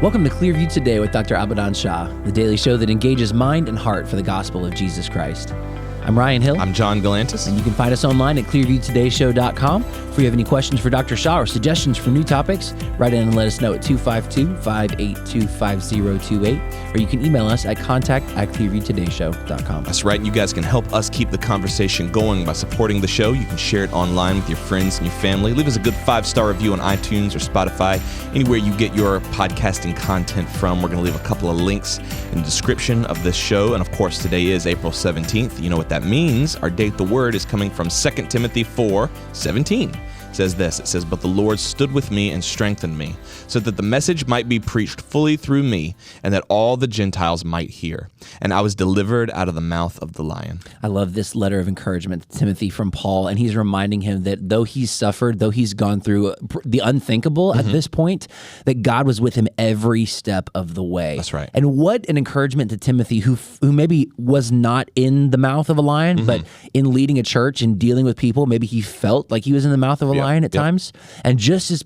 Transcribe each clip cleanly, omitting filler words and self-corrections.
Welcome to Clearview Today with Dr. Shah, the daily show that engages mind and heart for the gospel of Jesus Christ. I'm Ryan Hill. I'm John Galantis. And you can find us online at clearviewtodayshow.com. If you have any questions for Dr. Shah or suggestions for new topics, write in and let us know at 252-582-5028, or you can email us at contact@clearviewtodayshow.com. That's right. And you guys can help us keep the conversation going by supporting the show. You can share it online with your friends and your family. Leave us a good 5-star review on iTunes or Spotify, anywhere you get your podcasting content from. We're going to leave a couple of links in the description of this show. And of course, today is April 17th. You know what that means. Our date the word is coming from 2 Timothy 4:17. It says this, it says, "But the Lord stood with me and strengthened me, so that the message might be preached fully through me, and that all the Gentiles might hear. And I was delivered out of the mouth of the lion." I love this letter of encouragement to Timothy from Paul, and he's reminding him that though he's suffered, though he's gone through the unthinkable at this point, that God was with him every step of the way. That's right. And what an encouragement to Timothy, who maybe was not in the mouth of a lion, but in leading a church and dealing with people, maybe he felt like he was in the mouth of a lion at times. And just as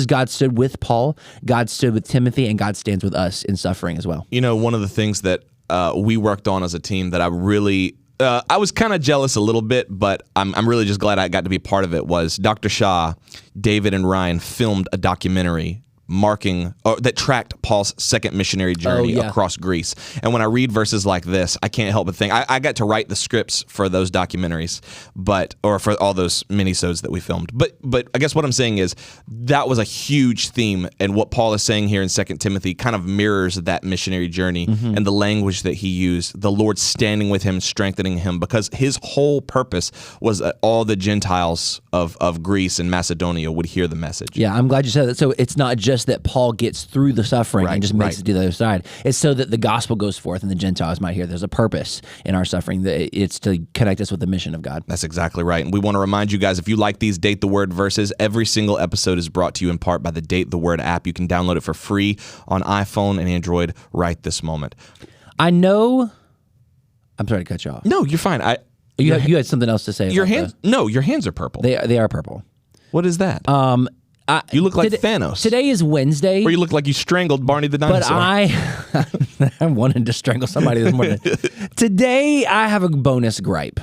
God stood with Paul, God stood with Timothy, and God stands with us in suffering as well. You know, one of the things that we worked on as a team that I really, I was kind of jealous a little bit, but I'm really just glad I got to be part of it, was Dr. Shah, David, and Ryan filmed a documentary that tracked Paul's second missionary journey across Greece. And when I read verses like this, I can't help but think, I got to write the scripts for those documentaries, or for all those minisodes that we filmed. But I guess what I'm saying is that was a huge theme, and what Paul is saying here in 2 Timothy kind of mirrors that missionary journey and the language that he used, the Lord standing with him, strengthening him, because his whole purpose was that all the Gentiles of Greece and Macedonia would hear the message. Yeah, I'm glad you said that. So it's not just that Paul gets through the suffering and just makes it to the other side. It's so that the gospel goes forth and the Gentiles might hear. There's a purpose in our suffering. It's to connect us with the mission of God. That's exactly right. And we want to remind you guys, if you like these Date the Word verses, every single episode is brought to you in part by the Date the Word app. You can download it for free on iPhone and Android right this moment. I know. I'm sorry to cut you off. No, you're fine. You had something else to say. Your hands? No, your hands are purple. They are purple. What is that? You look like Thanos. Today is Wednesday. Or you look like you strangled Barney the dinosaur. But I wanted to strangle somebody this morning. Today I have a bonus gripe.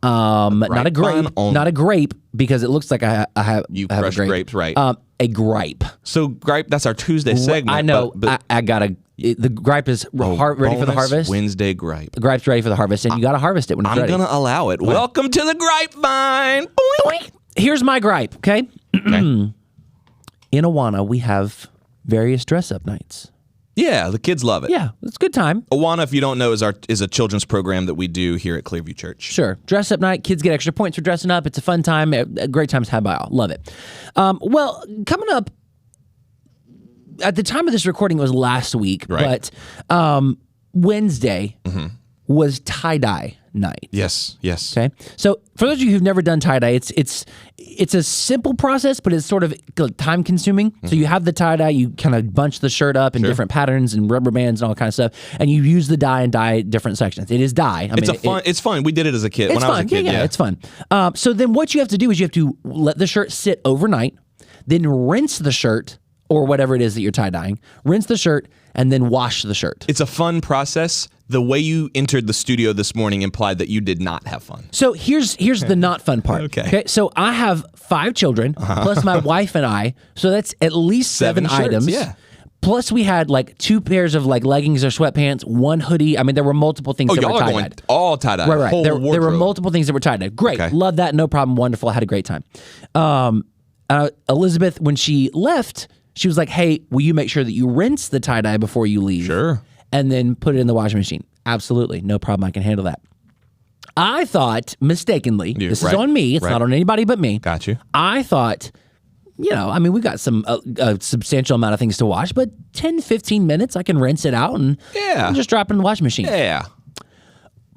Not a grape, because it looks like I have You have crushed a grape. grapes, right? A gripe. So gripe, that's our Tuesday segment. I know. But I got the gripe is ready for the harvest. Wednesday gripe. The gripe's ready for the harvest, and you got to harvest it when it's ready. I'm going to allow it. Welcome to the grapevine. Boing. Here's my gripe, okay? In Awana, we have various dress-up nights. Yeah, the kids love it. Yeah, it's a good time. Awana, if you don't know, is a children's program that we do here at Clearview Church. Sure. Dress-up night. Kids get extra points for dressing up. It's a fun time. A great time to have by all. Love it. Well, coming up, at the time of this recording, it was last week, but Wednesday was tie-dye night. Yes. Okay. So for those of you who've never done tie-dye, it's a simple process, but it's sort of time consuming. So you have the tie-dye, you kind of bunch the shirt up in different patterns and rubber bands and all kind of stuff, and you use the dye and dye different sections. It is dye. It's fun. We did it as a kid. When I was a kid, yeah, it's fun. So then what you have to do is you have to let the shirt sit overnight, then rinse the shirt, or whatever it is that you're tie-dyeing, rinse the shirt, and then wash the shirt. It's a fun process. The way you entered the studio this morning implied that you did not have fun. So here's the not fun part. Okay. So I have 5 children, plus my wife and I, so that's at least 7 items. Shirts, yeah. Plus we had like 2 pairs of like leggings or sweatpants, 1 hoodie. I mean, there were multiple things that were tie-dyed. Y'all are going all tie-dyed. Right. Whole There were wardrobe. multiple things that were tie-dyed. Great. Okay. Love that. No problem. Wonderful. I had a great time. Elizabeth, when she left, she was like, "Hey, will you make sure that you rinse the tie-dye before you leave?" Sure. And then put it in the washing machine. Absolutely. No problem. I can handle that. I thought, mistakenly, this is on me. It's not on anybody but me. Got you. I thought, we got some a substantial amount of things to wash, but 10, 15 minutes, I can rinse it out and just drop it in the washing machine. Yeah.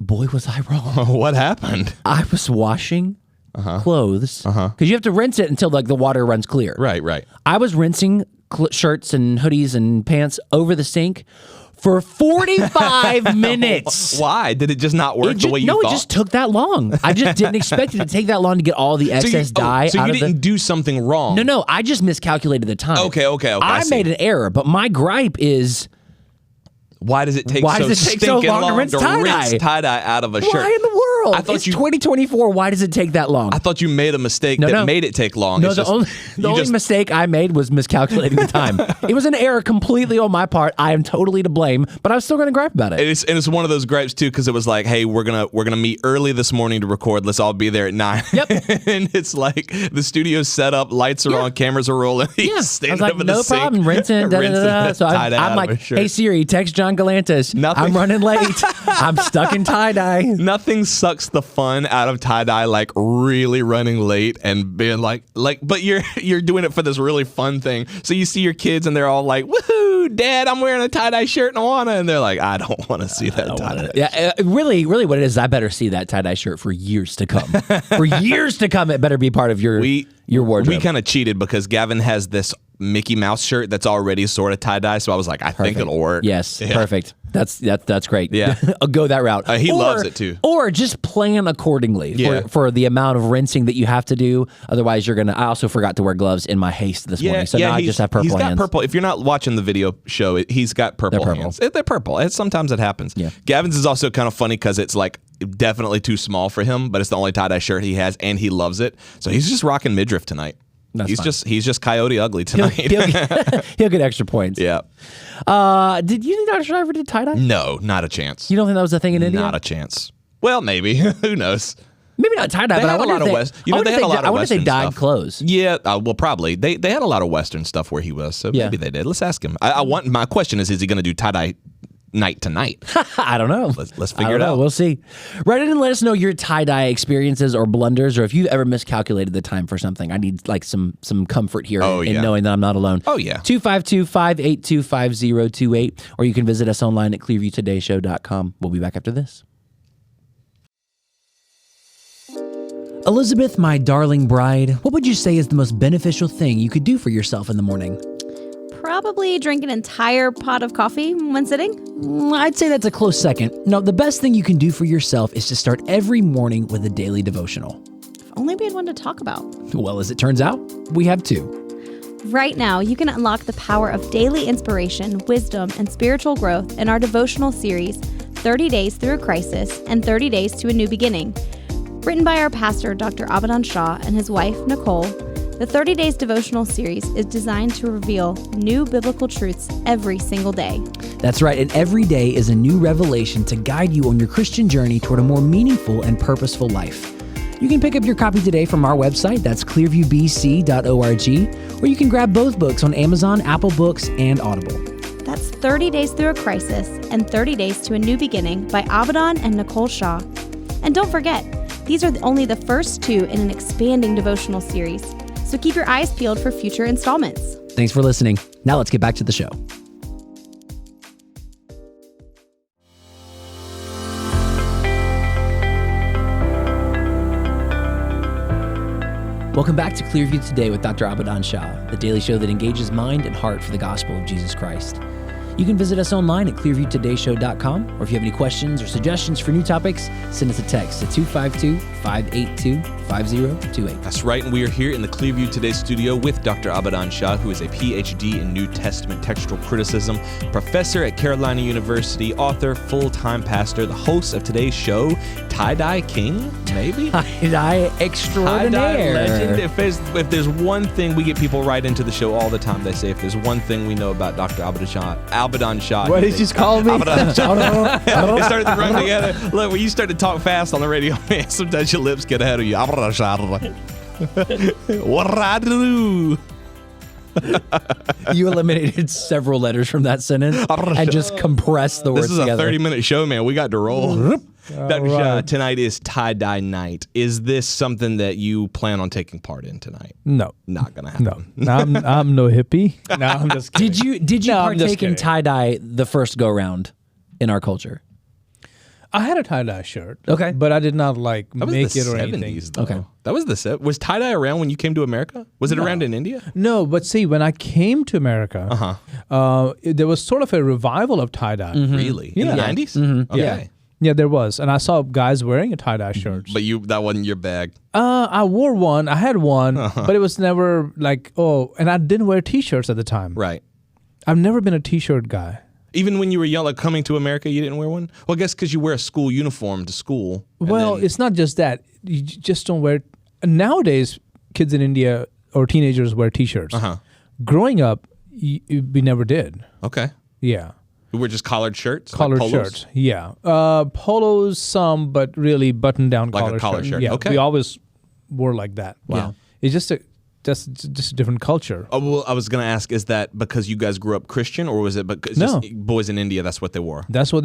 Boy, was I wrong. What happened? I was washing clothes because you have to rinse it until like the water runs clear. Right. I was rinsing shirts and hoodies and pants over the sink for 45 minutes. Why? Did it just not work the way you thought? No, it just took that long. I just didn't expect it to take that long to get all the excess dye so out you of the... didn't do something wrong. No, I just miscalculated the time. Okay. I made an error, but my gripe is... Why does it take so long to rinse tie-dye out of a shirt? Why in the world? It's 2024. Why does it take that long? I thought you made a mistake that made it take long. No, the only mistake I made was miscalculating the time. It was an error completely on my part. I am totally to blame, but I was still going to gripe about it. And it's one of those gripes too, because it was like, hey, we're gonna meet early this morning to record. Let's all be there at 9. Yep. And it's like the studio's set up, lights are on, cameras are rolling. He's I was like, no problem, rinsing. So I'm like, hey Siri, text John Galantis. I'm running late. I'm stuck in tie-dye. Nothing sucks the fun out of tie-dye like really running late and being like, but you're doing it for this really fun thing. So you see your kids and they're all like, woohoo, Dad, I'm wearing a tie-dye shirt and Awana. And they're like, I don't want to see that tie-dye. Yeah, really what it is, I better see that tie-dye shirt for years to come. For years to come, it better be part of your wardrobe. We kind of cheated because Gavin has this Mickey Mouse shirt that's already sort of tie-dye, so I was like, I think it'll work. Yes, perfect. That's great. Yeah. I'll go that route. He loves it too. Or just plan accordingly for the amount of rinsing that you have to do. Otherwise, I also forgot to wear gloves in my haste this morning, so now I just have purple hands. He's got purple. If you're not watching the video show, he's got purple hands. They're purple. Sometimes it happens. Yeah. Gavin's is also kind of funny because it's like definitely too small for him, but it's the only tie-dye shirt he has, and he loves it. So he's just rocking midriff tonight. He's just Coyote Ugly tonight. He'll get extra points. Yeah. Did you think Dr. Shah ever did tie-dye? No, not a chance. You don't think that was a thing in India? Not a chance. Well, maybe. Who knows? Maybe not tie-dye, but I wonder if they dyed clothes. Yeah, well, probably. They had a lot of Western stuff where he was, so maybe they did. Let's ask him. My question is he going to do tie-dye night to night? I don't know. Let's figure it out. We'll see. Write in and let us know your tie-dye experiences or blunders, or if you've ever miscalculated the time for something. I need like some comfort here in knowing that I'm not alone. Oh, yeah. 252-582-5028, or you can visit us online at clearviewtodayshow.com. We'll be back after this. Elizabeth, my darling bride, what would you say is the most beneficial thing you could do for yourself in the morning? Probably drink an entire pot of coffee when sitting. I'd say that's a close second. No, the best thing you can do for yourself is to start every morning with a daily devotional. If only we had one to talk about. Well, as it turns out, we have two. Right now, you can unlock the power of daily inspiration, wisdom, and spiritual growth in our devotional series, 30 Days Through a Crisis and 30 Days to a New Beginning. Written by our pastor, Dr. Abadan Shah, and his wife, Nicole, the 30 Days devotional series is designed to reveal new biblical truths every single day. That's right, and every day is a new revelation to guide you on your Christian journey toward a more meaningful and purposeful life. You can pick up your copy today from our website, that's clearviewbc.org, or you can grab both books on Amazon, Apple Books, and Audible. That's 30 Days Through a Crisis and 30 Days to a New Beginning by Abadan and Nicole Shah. And don't forget, these are only the first two in an expanding devotional series. So keep your eyes peeled for future installments. Thanks for listening. Now let's get back to the show. Welcome back to Clearview Today with Dr. Abadan Shah, the daily show that engages mind and heart for the gospel of Jesus Christ. You can visit us online at clearviewtodayshow.com, or if you have any questions or suggestions for new topics, send us a text at 252-582-5028. That's right, and we are here in the Clearview Today studio with Dr. Abadan Shah, who is a PhD in New Testament textual criticism, professor at Carolina University, author, full-time pastor, the host of today's show, Tie-Dye King, maybe? Tie-Dye Extraordinaire. Tie-Dye Legend. If there's one thing, we get people right into the show all the time. They say, if there's one thing we know about Dr. Abadan Shah. What did you call me? Abadan Shah. They started to run together. Look, when you start to talk fast on the radio, man, sometimes your lips get ahead of you. Abadan Shah. What I do? You eliminated several letters from that sentence and just compressed the words together. This is a 30-minute show, man. We got to roll. Dr. Shah, tonight is tie-dye night. Is this something that you plan on taking part in tonight? No. Not going to happen. No. I'm no hippie. No, I'm just kidding. Did you partake in tie-dye the first go-round in our culture? I had a tie-dye shirt. Okay. But I did not like That was make the it or 70s, anything. though. Okay. That was was tie-dye around when you came to America? Was it around in India? No, but see, when I came to America, there was sort of a revival of tie-dye. Really? In the Yeah. 90s? Mm-hmm. Okay. Yeah, there was. And I saw guys wearing a tie-dye shirt. But that wasn't your bag. I wore one. I had one, but it was never like, and I didn't wear T-shirts at the time. Right. I've never been a T-shirt guy. Even when you were young, like coming to America, you didn't wear one? Well, I guess because you wear a school uniform to school. Well, it's not just that. You just don't wear. Nowadays, kids in India or teenagers wear T-shirts. Growing up, we never did. Okay. Yeah. We were just collared shirts? Collared like polos? shirts. Yeah. Polos, some, but really button-down Like a collared shirt. Yeah. Okay. We always wore like that. Wow. Yeah. It's just a different culture. Oh, well, I was going to ask, is that because you guys grew up Christian, or was it because No. just boys in India, that's what they wore? That's what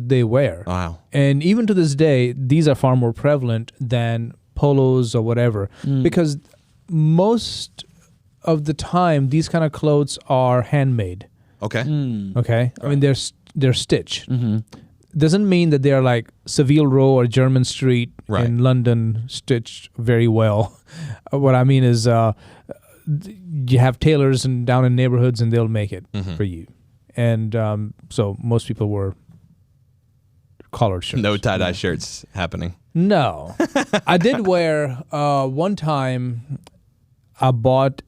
they wear. Wow. And even to this day, these are far more prevalent than polos or whatever, because most of the time these kind of clothes are handmade. Okay. Okay, I mean they're stitched. Doesn't mean that they're like Savile Row or German Street Right. in London stitched very well. What I mean is, you have tailors down in neighborhoods and they'll make it for you. And so most people wear collared shirts. No tie-dye shirts happening. No. I did wear one time. I went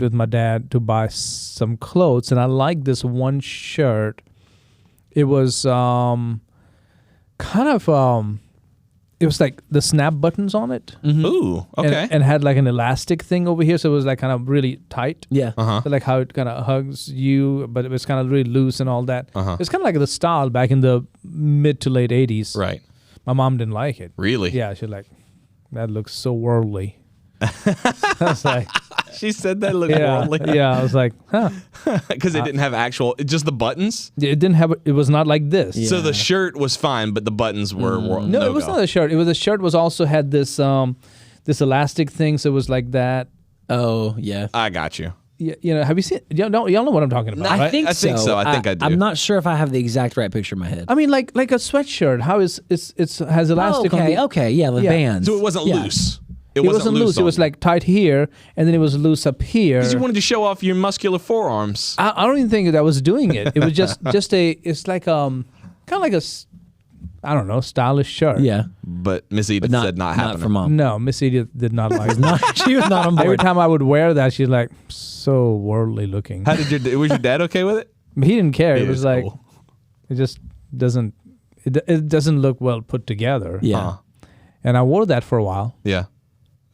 with my dad to buy some clothes, and I liked this one shirt. It was it was like the snap buttons on it. Ooh, okay. And had like an elastic thing over here, so it was like kind of really tight. Yeah. So like how it kind of hugs you, but it was kind of really loose and all that. It's kind of like the style back in the mid to late 80s. Right. My mom didn't like it. Really? Yeah, she's like, that looks so worldly. I was like, She said that looked yeah, worldly. yeah. I was like, huh. Because it didn't have just the buttons? It didn't have. It was not like this. So the shirt was fine, but the buttons were No, it was not a shirt. It was a shirt. Was also had this this elastic thing. So it was like that. Oh, yeah. I got you. You know, have you seen? Y'all know what I'm talking about, I right? think I think so. I think I do. I'm not sure if I have the exact right picture in my head. I mean, like a sweatshirt. How is it's has elastic? on the, okay, yeah, the Yeah. bands. So it wasn't Yeah. loose. It wasn't loose. It was like tight here, and then it was loose up here. Because you wanted to show off your muscular forearms. I don't even think that I was doing it. It was just it's like kind of like I don't know, stylish shirt. Yeah, But Miss Edith not said not happening. for mom. No, Miss Edith did not like it. She was not on Every board. time I would wear that, she's like, so worldly looking. How did was your dad okay with it? He didn't care. It It was is like, cool. it just doesn't, it doesn't look well put together. Yeah, And I wore that for a while. Yeah.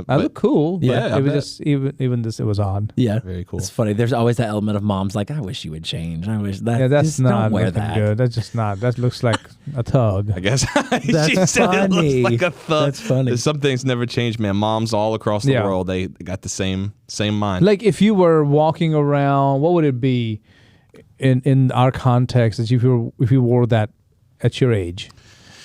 I look cool, but Yeah, I it was bet. just, even this, it was odd. yeah. Very cool. It's funny. There's always that element of moms like, I wish you would change. I wish that. Yeah, that's just not don't wear looking that. good. That's just not, that looks like a tug. I guess she That's said it funny. looks like a thug. That's funny. Some things never change, man. Moms all across the Yeah. world, they got the same mind. Like if you were walking around, what would it be in our context if you wore that at your age?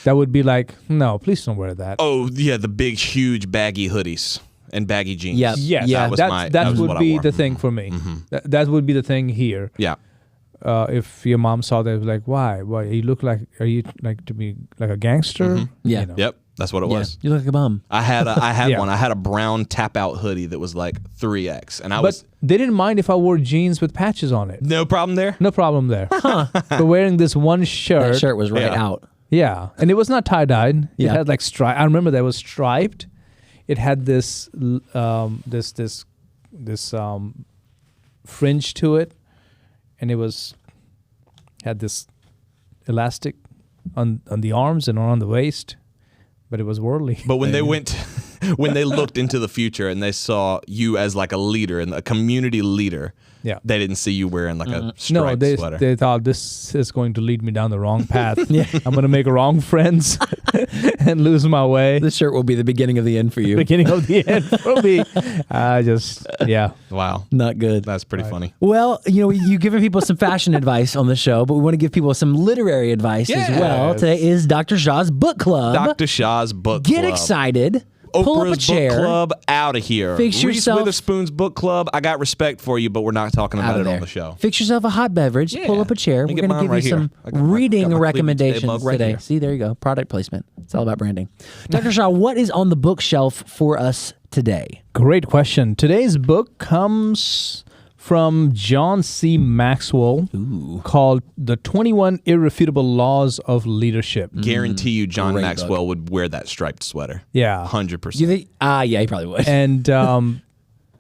That would be like, no, please don't wear that. Oh yeah, the big, huge, baggy hoodies and baggy jeans. Yep. Yes, Yeah, that was would what I be wore. the thing for me. That would be the thing here. Yeah. If your mom saw that, it was like, why? You look like? Are you like to be like a gangster? Yeah. You know. Yep. That's what it Yeah. was. You look like a bum. I had Yeah. one. I had a brown tap out hoodie that was like 3X, and I But was they didn't mind if I wore jeans with patches on it. no problem there. No problem there. But wearing this one shirt, That shirt was right Yeah. out. yeah, and it was not tie dyed. Yeah. It had like stripe. I remember that was striped. It had this fringe to it, and it had this elastic on the arms and on the waist, but it was worldly. But when they when they looked into the future and they saw you as like a leader and a community leader, Yeah. they didn't see you wearing like a No, striped sweater. they thought this is going to lead me down the wrong path. I'm going to make wrong friends and lose my way. This shirt will be the beginning of the end for you. Beginning of the end for me. Yeah. Wow, Not good. that's pretty funny. Well, you've given people some fashion advice on the show, but we want to give people some literary advice as well. Yes. Today is Dr. Shah's book club. Dr. Shah's book Get club. excited. pull up a Oprah's chair. book club, out of here. Fix Reese yourself- Witherspoon's book club, I got respect for you, but we're not talking Out about of it there. on the show. Fix yourself a hot beverage. Yeah. Pull up a chair. Let me We're get going to mine give right you some here. I got my reading Clearview Today recommendations mug right today. here. See, there you go. Product placement. It's all about branding. Dr. Shah, what is on the bookshelf for us today? Great question. Today's book comes from John C. Maxwell called The 21 Irrefutable Laws of Leadership. Guarantee you John Great Maxwell would wear that striped sweater. Yeah. 100%. You think? Yeah, he probably would. And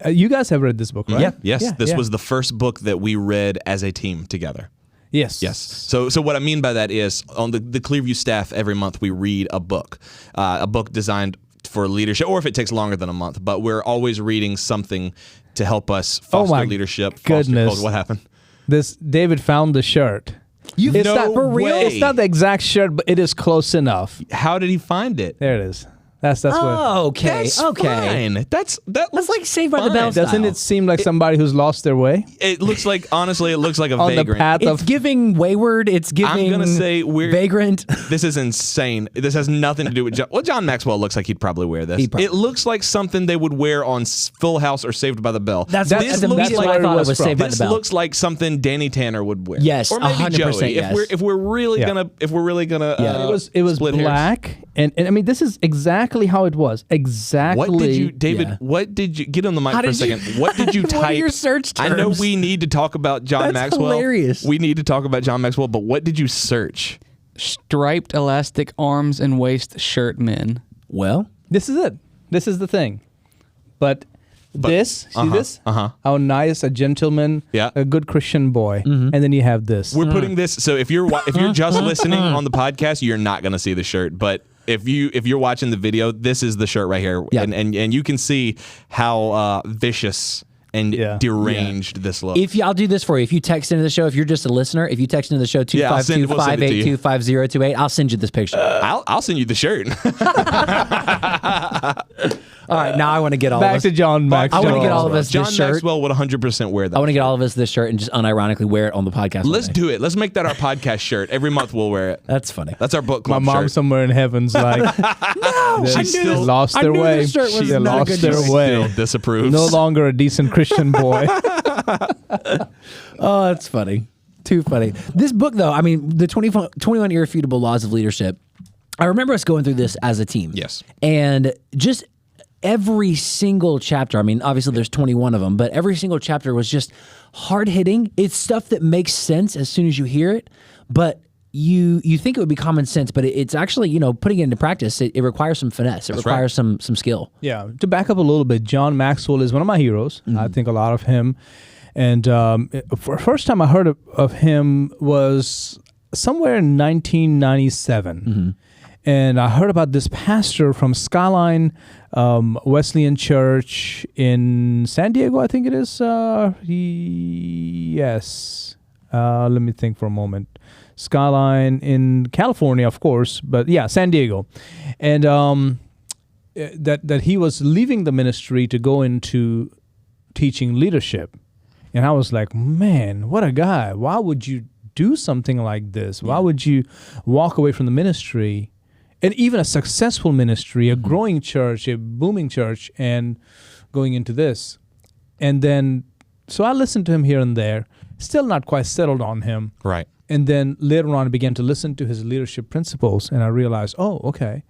you guys have read this book, right? Yeah. Yes. Yeah, This yeah. was the first book that we read as a team together. Yes. Yes. So what I mean by that is on the Clearview staff, every month we read a book designed for leadership, or if it takes longer than a month, but we're always reading something to help us foster my leadership. goodness. What happened? David found the shirt. It's No not for real. way. It's not the exact shirt, but it is close enough. How did he find it? There it is. That's what. Oh, okay. That's okay. fine. That's like Saved by the fine. Bell style. Doesn't it seem like somebody who's lost their way It looks like, honestly, it looks like a on the vagrant. path It's of? giving wayward. It's giving. I'm gonna say vagrant. This is insane. This has nothing to do with John. Well, John Maxwell looks like he'd probably wear this. He It looks like something they would wear on Full House or Saved by the Bell. That's this immediately looks what like I thought it was was from. Saved by the this Bell. looks like something Danny Tanner would wear. Yes, or maybe 100% Joey. yes. If we're really Yeah. gonna Yeah. It was split hairs. black, and I mean this is exactly how it was. Exactly. What did you, David? Yeah. What did you get on the mic How for a did you- second? What did you What are type? your search I know terms? we need to talk about John That's Maxwell. hilarious. We need to talk about John Maxwell, but what did you search? Striped elastic arms and waist shirt men. Well, This is it. This is the thing. But this, see this? How nice a gentleman, Yeah. a good Christian boy, Mm-hmm. and then you have this. We're putting this. So if you're just listening on the podcast, you're not going to see the shirt. But if you're watching the video, this is the shirt right here, Yeah. and you can see how vicious and Yeah. deranged this looks. I'll do this for you. If you text into the show, if you're just a listener, if you text into the show Yeah, I'll send- we'll send it to you. 252-582-5028, I'll send you this picture. I'll send you the shirt. All right, now I want to get all Back of us. to John I Maxwell. want to get all of us John this shirt. Maxwell would 100% wear that. I want to get all of us this shirt and just unironically wear it on the podcast. one Let's day. do it. Let's make that our podcast shirt. Every month we'll wear it. That's funny. That's our book My club mom shirt. somewhere in heaven's like, I they knew this- lost I their knew way. this shirt was They not a lost good their choice. way. Still disapproves. No longer a decent Christian boy. Oh, that's funny. Too funny. This book, though, I mean, the 21 Irrefutable Laws of Leadership, I remember us going through this as a team. Yes. And just every single chapter, I mean, obviously there's 21 of them, but every single chapter was just hard-hitting. It's stuff that makes sense as soon as you hear it, but you think it would be common sense, but it's actually, putting it into practice, it requires some finesse. It requires some skill. Yeah. To back up a little bit, John Maxwell is one of my heroes. I think a lot of him. And for first time I heard of him was somewhere in 1997. And I heard about this pastor from Skyline Wesleyan Church in San Diego, I think it is. Yes. Let me think for a moment. Skyline in California, of course, but yeah, San Diego. And that he was leaving the ministry to go into teaching leadership. And I was like, man, what a guy. Why would you do something like this? Why would you walk away from the ministry, and even a successful ministry, a growing church, a booming church, and going into this? And then, so I listened to him here and there, still not quite settled on him. Right. And then later on, I began to listen to his leadership principles, and I realized, oh, okay.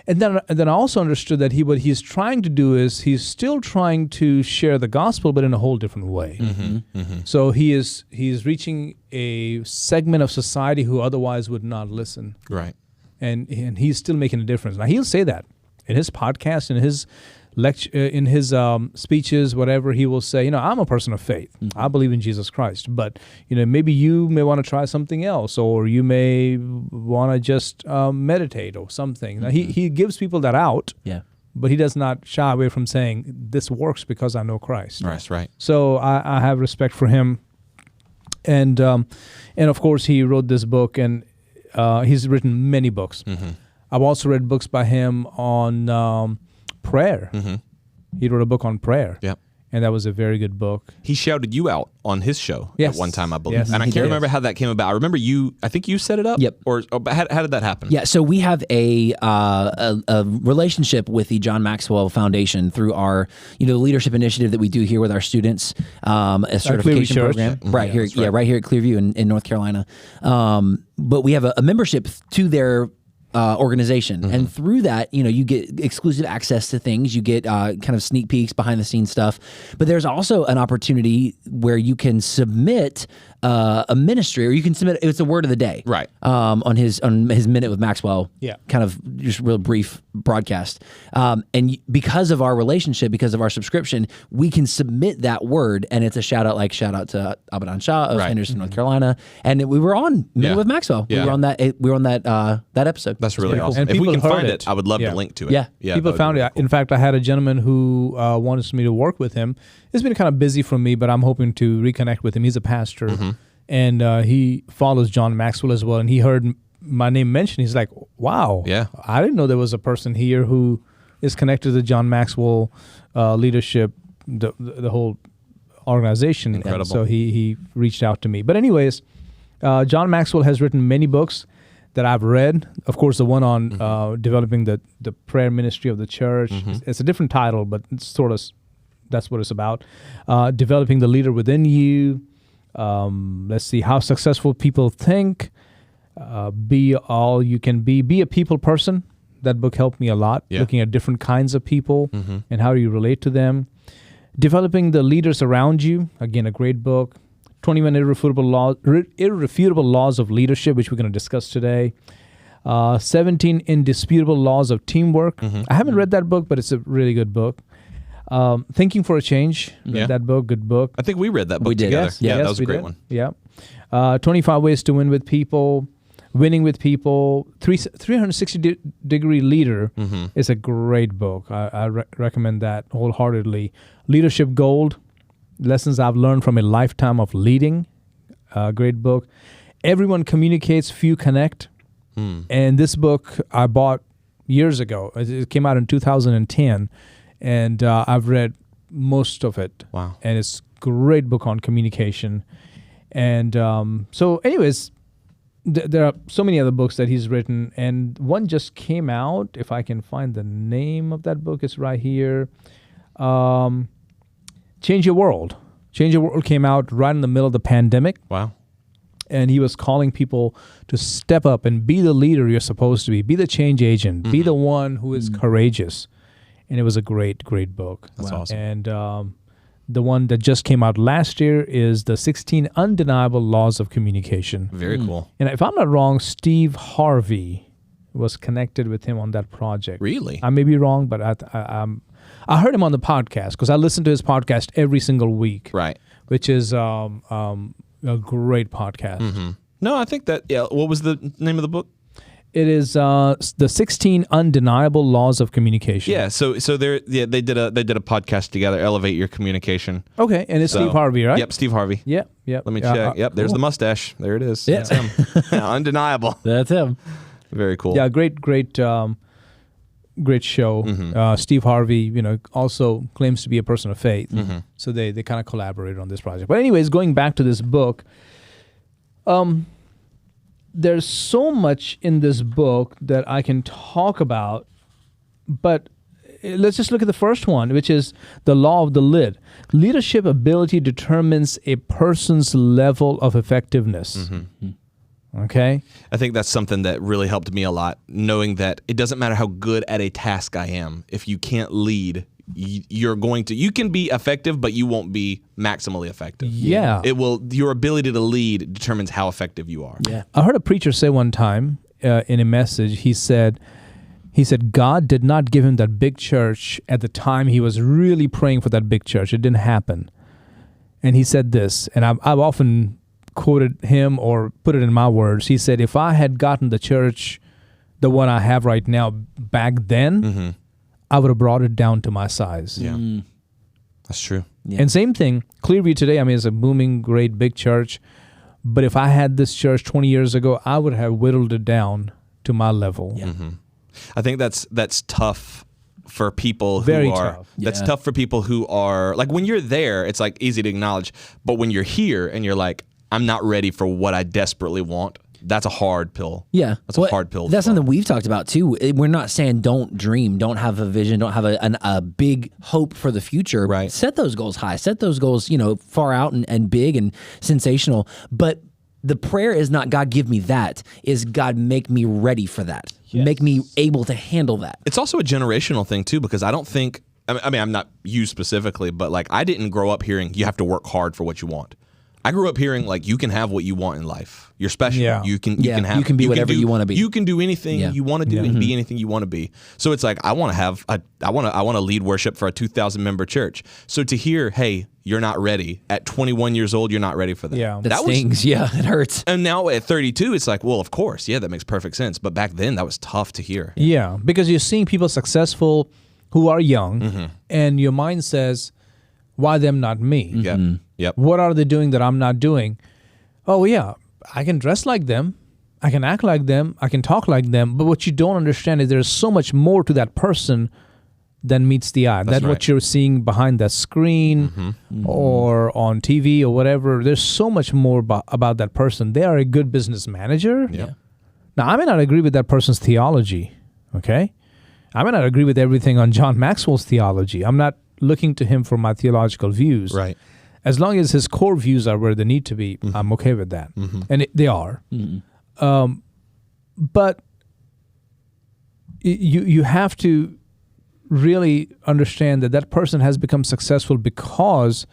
And then I also understood that what he's trying to do is he's still trying to share the gospel, but in a whole different way. So he's reaching a segment of society who otherwise would not listen, Right. and he's still making a difference. Now he'll say that in his podcast, in his lecture, in his speeches, whatever, he will say, I'm a person of faith. I believe in Jesus Christ, but maybe you may want to try something else, or you may want to just meditate or something. Now, he gives people that out, Yeah. but he does not shy away from saying this works because I know Christ. Right. Right. So I have respect for him, and of course he wrote this book, and he's written many books. I've also read books by him on prayer. He wrote a book on prayer. Yep. and that was a very good book. He shouted you out on his show Yes. at one time, I believe. Yes, and I he can't did. remember how that came about. I remember I think you set it up? Yep. Or how did that happen? Yeah, so we have a relationship with the John Maxwell Foundation through our leadership initiative that we do here with our students, a certification Church. program right here, that's right. right here at Clearview in North Carolina. But we have a membership to their organization, and through that, you get exclusive access to things. You get kind of sneak peeks, behind the scenes stuff. But there's also an opportunity where you can submit a ministry, or you can submit. It's a word of the day, Right. On his minute with Maxwell. Yeah. Kind of just real brief broadcast. Because of our relationship, because of our subscription, we can submit that word, and it's a shout out to Abadan Shah of Right. Henderson, North Carolina, and we were on minute Yeah. with Maxwell. Yeah. We were on that episode. That's really cool. awesome. And If we people can heard find it. it, I would love Yeah. to link to it. Yeah. that People would be found really it. cool. In fact, I had a gentleman who wanted me to work with him. It's been kind of busy for me, but I'm hoping to reconnect with him. He's a pastor, and he follows John Maxwell as well. And he heard my name mentioned. He's like, "Wow, Yeah. I didn't know there was a person here who is connected to the John Maxwell leadership, the whole organization." Incredible. And so he reached out to me. But anyways, John Maxwell has written many books that I've read. Of course, the one on developing the prayer ministry of the church. It's a different title, but it's sort of that's what it's about. Developing the leader within you. Let's see, how successful people think. Be all you can be. Be a people person. That book helped me a lot. Yeah. Looking at different kinds of people and how you relate to them. Developing the leaders around you. Again, a great book. 21 Irrefutable Laws of Leadership, which we're going to discuss today. 17 Indisputable Laws of Teamwork. I haven't read that book, but it's a really good book. Thinking for a Change. Read Yeah. that book. Good book. I think we read that book We did. together. Yes. Yeah, Yes, that was a we great did. one. Yeah. 25 Ways to Win with People. Winning with People. 360-Degree Leader is a great book. I recommend that wholeheartedly. Leadership Gold. Lessons I've learned from a lifetime of leading. Great book. Everyone Communicates, Few Connect. And this book I bought years ago. It came out in 2010. And I've read most of it. Wow. And it's a great book on communication. And so anyways, there are so many other books that he's written. And one just came out. If I can find the name of that book, it's right here. Change Your World. Change Your World came out right in the middle of the pandemic. Wow. And he was calling people to step up and be the leader you're supposed to be. Be the change agent. Be the one who is courageous. And it was a great, great book. That's awesome. And the one that just came out last year is the 16 Undeniable Laws of Communication. Very cool. And if I'm not wrong, Steve Harvey was connected with him on that project. Really? I may be wrong, but I heard him on the podcast because I listen to his podcast every single week. Right. Which is a great podcast. No, I think that, yeah. What was the name of the book? It is the 16 Undeniable Laws of Communication. Yeah, so they did a podcast together, Elevate Your Communication. Okay, and it's So- Steve Harvey, right? Yep, Steve Harvey. Yep. Let me check. Yep, there's the mustache. There it is. Yeah. That's him. Yeah, undeniable. That's him. Very cool. Yeah, great show. Steve Harvey, also claims to be a person of faith. So they kind of collaborated on this project. But anyways, going back to this book, there's so much in this book that I can talk about, but let's just look at the first one, which is the law of the lid. Leadership ability determines a person's level of effectiveness. Okay? I think that's something that really helped me a lot, knowing that it doesn't matter how good at a task I am. If you can't lead, you can be effective, but you won't be maximally effective. Yeah. Your ability to lead determines how effective you are. Yeah. I heard a preacher say one time in a message, he said, God did not give him that big church at the time he was really praying for that big church. It didn't happen. And he said this, and I've often quoted him or put it in my words. He said, if I had gotten the church, the one I have right now, back then, I would have brought it down to my size. Yeah. That's true. Yeah. And same thing, Clearview Today, it's a booming, great, big church. But if I had this church 20 years ago, I would have whittled it down to my level. Yeah. I think that's tough for people Very who are tough. that's Yeah. tough for people who are like, when you're there, it's like easy to acknowledge, but when you're here and you're like, I'm not ready for what I desperately want, that's a hard pill. Yeah, That's a hard pill to That's swallow. something we've talked about too. We're not saying don't dream, don't have a vision, don't have a big hope for the future. Right. Set those goals high. Set those goals, far out and big and sensational. But the prayer is not God give me that. Is God make me ready for that. Make me able to handle that. It's also a generational thing too, because I don't think, I mean, I'm not you specifically, but like I didn't grow up hearing you have to work hard for what you want. I grew up hearing like you can have what you want in life. You're special. Yeah. You can Yeah, have you can be whatever you wanna be. You can do anything Yeah. you want to do and be anything you want to be. So it's like I want to lead worship for a 2,000 member church. So to hear, hey, you're not ready at 21 years old, you're not ready for that. Yeah. That stings. Yeah, it hurts. And now at 32, it's like, well, of course, yeah, that makes perfect sense. But back then, that was tough to hear. Yeah, because you're seeing people successful who are young, and your mind says, why them, not me? Yep. Yep. What are they doing that I'm not doing? Oh, yeah, I can dress like them. I can act like them. I can talk like them. But what you don't understand is there's so much more to that person than meets the eye. That's right. what you're seeing behind that screen or on TV or whatever. There's so much more about that person. They are a good business manager. Yeah. Now, I may not agree with that person's theology, okay? I may not agree with everything on John Maxwell's theology. I'm not looking to him for my theological views. Right. As long as his core views are where they need to be, I'm okay with that. And they are. But you have to really understand that person has become successful because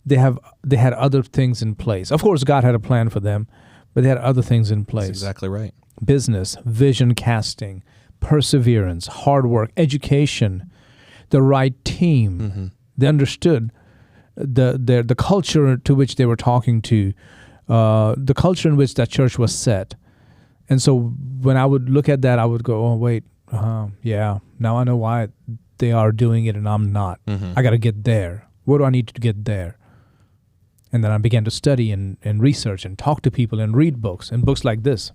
they had other things in place. Of course, God had a plan for them, but they had other things in place. That's exactly right. Business, vision casting, perseverance, hard work, education, the right team. They understood the culture to which they were talking to, the culture in which that church was set. And so when I would look at that, I would go, oh, wait, yeah, now I know why they are doing it and I'm not. I got to get there. What do I need to get there? And then I began to study and research and talk to people and read books and books like this.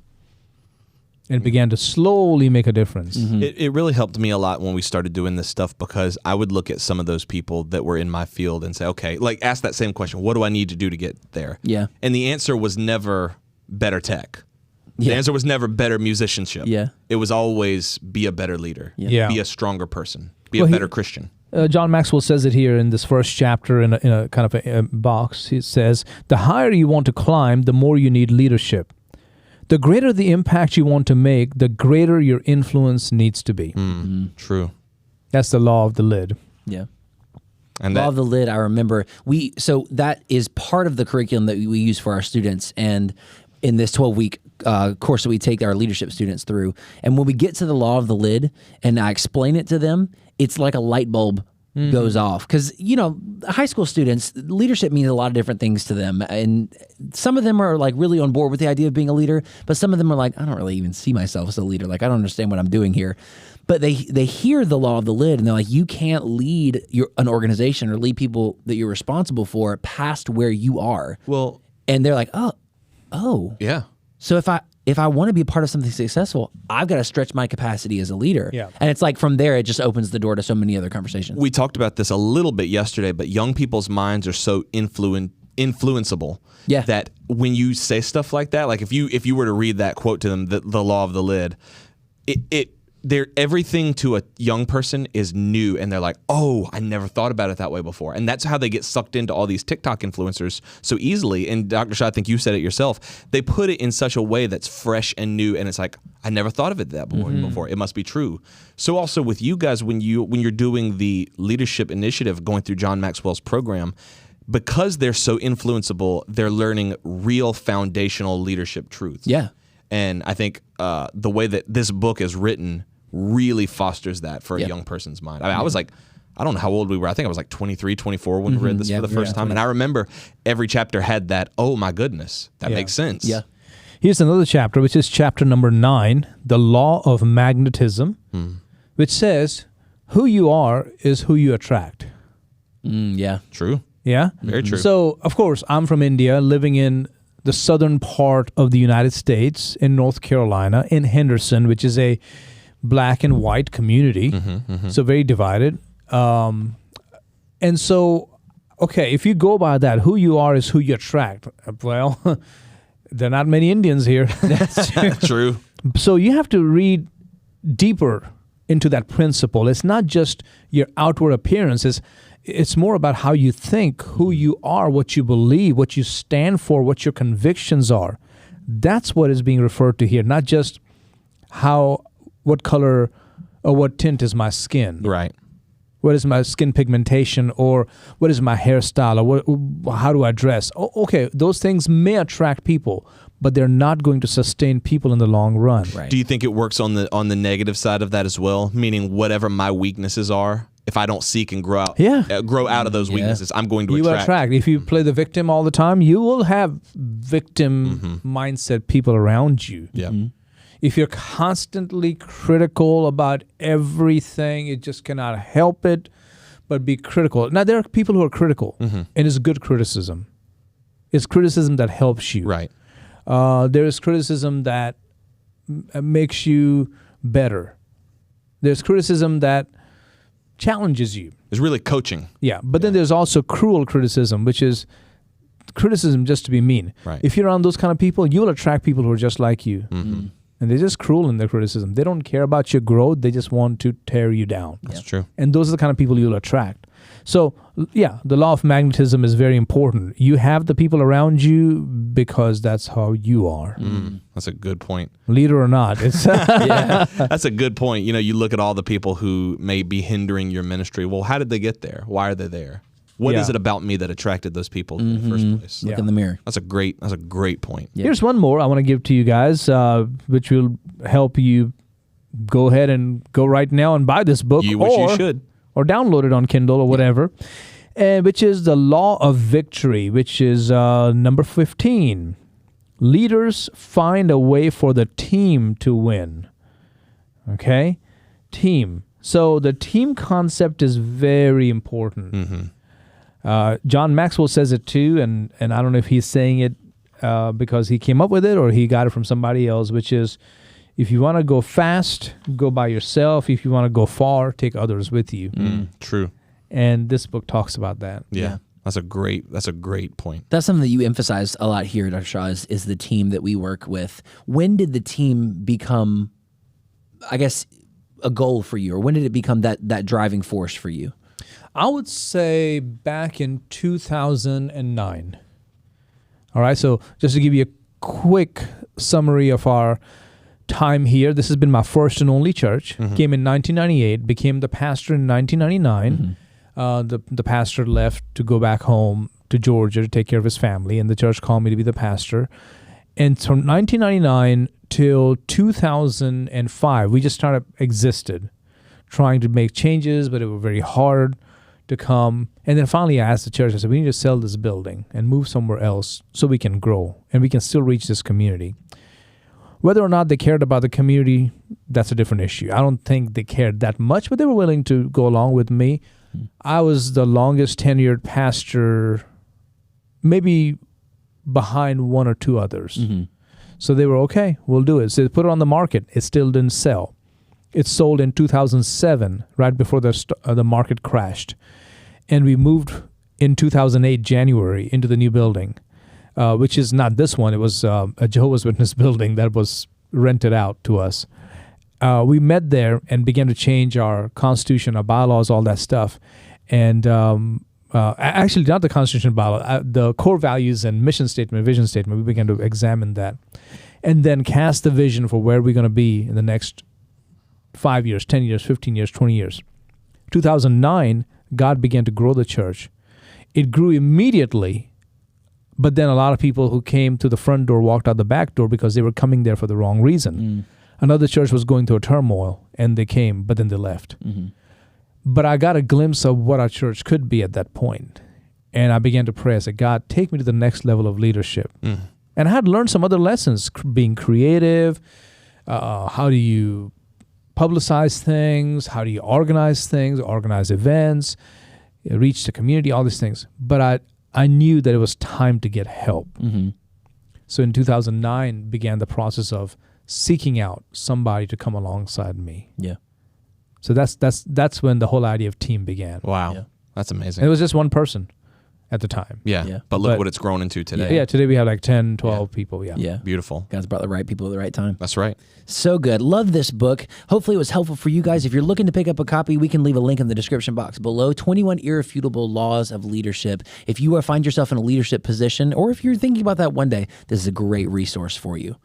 And began to slowly make a difference. It really helped me a lot when we started doing this stuff, because I would look at some of those people that were in my field and say, okay, like ask that same question. What do I need to do to get there? Yeah. And the answer was never better tech. The Yeah. answer was never better musicianship. Yeah. It was always be a better leader. Yeah. Be a stronger person. Be Well, a better Christian. John Maxwell says it here in this first chapter in a kind of a box. He says, the higher you want to climb, the more you need leadership. The greater the impact you want to make, the greater your influence needs to be. True. That's the law of the lid. Yeah. And Law that, of the lid, I remember. So that is part of the curriculum that we use for our students. And in this 12-week course that we take our leadership students through. And when we get to the law of the lid and I explain it to them, it's like a light bulb goes off. Because, high school students, leadership means a lot of different things to them. And some of them are like really on board with the idea of being a leader, but some of them are like, I don't really even see myself as a leader. Like, I don't understand what I'm doing here. But they hear the law of the lid and they're like, you can't lead an organization or lead people that you're responsible for past where you are. well, And they're like, oh. yeah. So if I want to be a part of something successful, I've got to stretch my capacity as a leader. Yeah. And it's like from there, it just opens the door to so many other conversations. We talked about this a little bit yesterday, but young people's minds are so influenceable Yeah. that when you say stuff like that, like if you were to read that quote to them, the law of the lid, they're everything to a young person is new, and they're like, oh, I never thought about it that way before. And that's how they get sucked into all these TikTok influencers so easily. And Dr. Shah, I think you said it yourself. They put it in such a way that's fresh and new, and it's like, I never thought of it that way before. It must be true. So also with you guys, when you're doing the leadership initiative, going through John Maxwell's program, because they're so influenceable, they're learning real foundational leadership truths. Yeah. And I think the way that this book is written really fosters that for a young person's mind. I mean, I was like, I don't know how old we were. I think I was like 23, 24 when we read this for the first time. And I remember every chapter had that, oh my goodness, that makes sense. Yeah. Here's another chapter, which is chapter number 9, the law of magnetism, which says, who you are is who you attract. Yeah. True. Yeah? Very true. So, of course, I'm from India, living in the southern part of the United States, in North Carolina, in Henderson, which is a black and white community, so very divided. And so, okay, if you go by that, who you are is who you attract. Well, there are not many Indians here. True. So you have to read deeper into that principle. It's not just your outward appearance. It's more about how you think, who you are, what you believe, what you stand for, what your convictions are. That's what is being referred to here, not just what color or what tint is my skin. Right. What is my skin pigmentation, or what is my hairstyle, or how do I dress? Okay, those things may attract people, but they're not going to sustain people in the long run. Right. Do you think it works on the negative side of that as well? Meaning whatever my weaknesses are, if I don't seek and grow out of those weaknesses, I'm going to attract. If you play the victim all the time, you will have victim mindset people around you. Yeah. If you're constantly critical about everything, you just cannot help it but be critical. Now, there are people who are critical, and it's good criticism. It's criticism that helps you. Right. There is criticism that makes you better. There's criticism that challenges you. It's really coaching. Yeah, but then there's also cruel criticism, which is criticism just to be mean. Right. If you're around those kind of people, you'll attract people who are just like you. And they're just cruel in their criticism. They don't care about your growth. They just want to tear you down. That's true. And those are the kind of people you'll attract. So, yeah, the law of magnetism is very important. You have the people around you because that's how you are. That's a good point. Leader or not. It's That's a good point. You look at all the people who may be hindering your ministry. Well, how did they get there? Why are they there? What is it about me that attracted those people in the first place? Look in the mirror. That's a great point. Yeah. Here's one more I want to give to you guys, which will help you go ahead and go right now and buy this book. Which you should. Or download it on Kindle or whatever, which is The Law of Victory, which is number 15. Leaders find a way for the team to win. Okay? Team. So the team concept is very important. John Maxwell says it too, and I don't know if he's saying it because he came up with it or he got it from somebody else, which is, if you want to go fast, go by yourself. If you want to go far, take others with you. True. And this book talks about that. Yeah. That's a great point. That's something that you emphasize a lot here, Dr. Shah, is the team that we work with. When did the team become, I guess, a goal for you? Or when did it become that driving force for you? I would say back in 2009. All right, so just to give you a quick summary of our time here, this has been my first and only church. Came in 1998, became the pastor in 1999. The pastor left to go back home to Georgia to take care of his family, and the church called me to be the pastor. And from 1999 till 2005, we just existed, trying to make changes, but it was very hard to come. And then finally I asked the church, I said, we need to sell this building and move somewhere else so we can grow and we can still reach this community. Whether or not they cared about the community, that's a different issue. I don't think they cared that much, but they were willing to go along with me. I was the longest tenured pastor, maybe behind one or two others. So they were, okay, we'll do it. So they put it on the market. It still didn't sell. It sold in 2007, right before the market crashed. And we moved in 2008, January, into the new building. Which is not this one. It was a Jehovah's Witness building that was rented out to us. We met there and began to change our constitution, our bylaws, all that stuff. And actually, not the constitution bylaw, the core values and mission statement, vision statement, we began to examine that. And then cast the vision for where we're going to be in the next 5 years, 10 years, 15 years, 20 years. 2009, God began to grow the church. It grew immediately. But then a lot of people who came to the front door walked out the back door because they were coming there for the wrong reason. Another church was going through a turmoil, and they came, but then they left. But I got a glimpse of what our church could be at that point. And I began to pray. I said, God, take me to the next level of leadership. And I had learned some other lessons, being creative. How do you publicize things? How do you organize things, organize events, reach the community, all these things. But I knew that it was time to get help. So in 2009 began the process of seeking out somebody to come alongside me. Yeah. So that's when the whole idea of team began. Wow. Yeah. That's And amazing. it was just one person at the time. Yeah. Yeah. But look But- what it's grown into today. Yeah, today we have like 10, 12 people. Yeah. Yeah. Beautiful. God's brought the right people at the right time. That's right. So good. Love this book. Hopefully it was helpful for you guys. If you're looking to pick up a copy, we can leave a link in the description box below. 21 Irrefutable Laws of Leadership. If you find yourself in a leadership position, or if you're thinking about that one day, this is a great resource for you.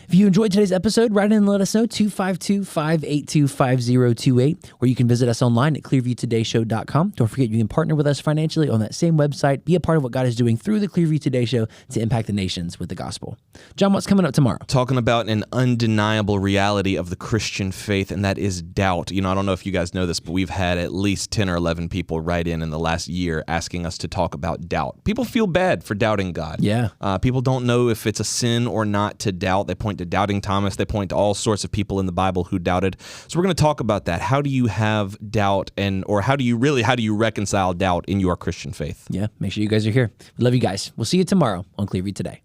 If you enjoyed today's episode, write in and let us know, 252-582-5028, or you can visit us online at clearviewtodayshow.com. Don't forget you can partner with us financially on that same website. Be a part of what God is doing through the Clearview Today Show to impact the nations with the gospel. John, what's coming up tomorrow? Talking about an undeniable reality of the Christian faith, and that is doubt. You know, I don't know if you guys know this, but we've had at least 10 or 11 people write in the last year asking us to talk about doubt. People feel bad for doubting God. Yeah. People don't know if it's a sin or not to doubt. They point to doubting Thomas. They point to all sorts of people in the Bible who doubted. So we're going to talk about that. How do you have doubt, or how do you reconcile doubt in your Christian faith? Yeah, make sure you guys are here. We love you guys. We'll see you tomorrow on Clearview Today.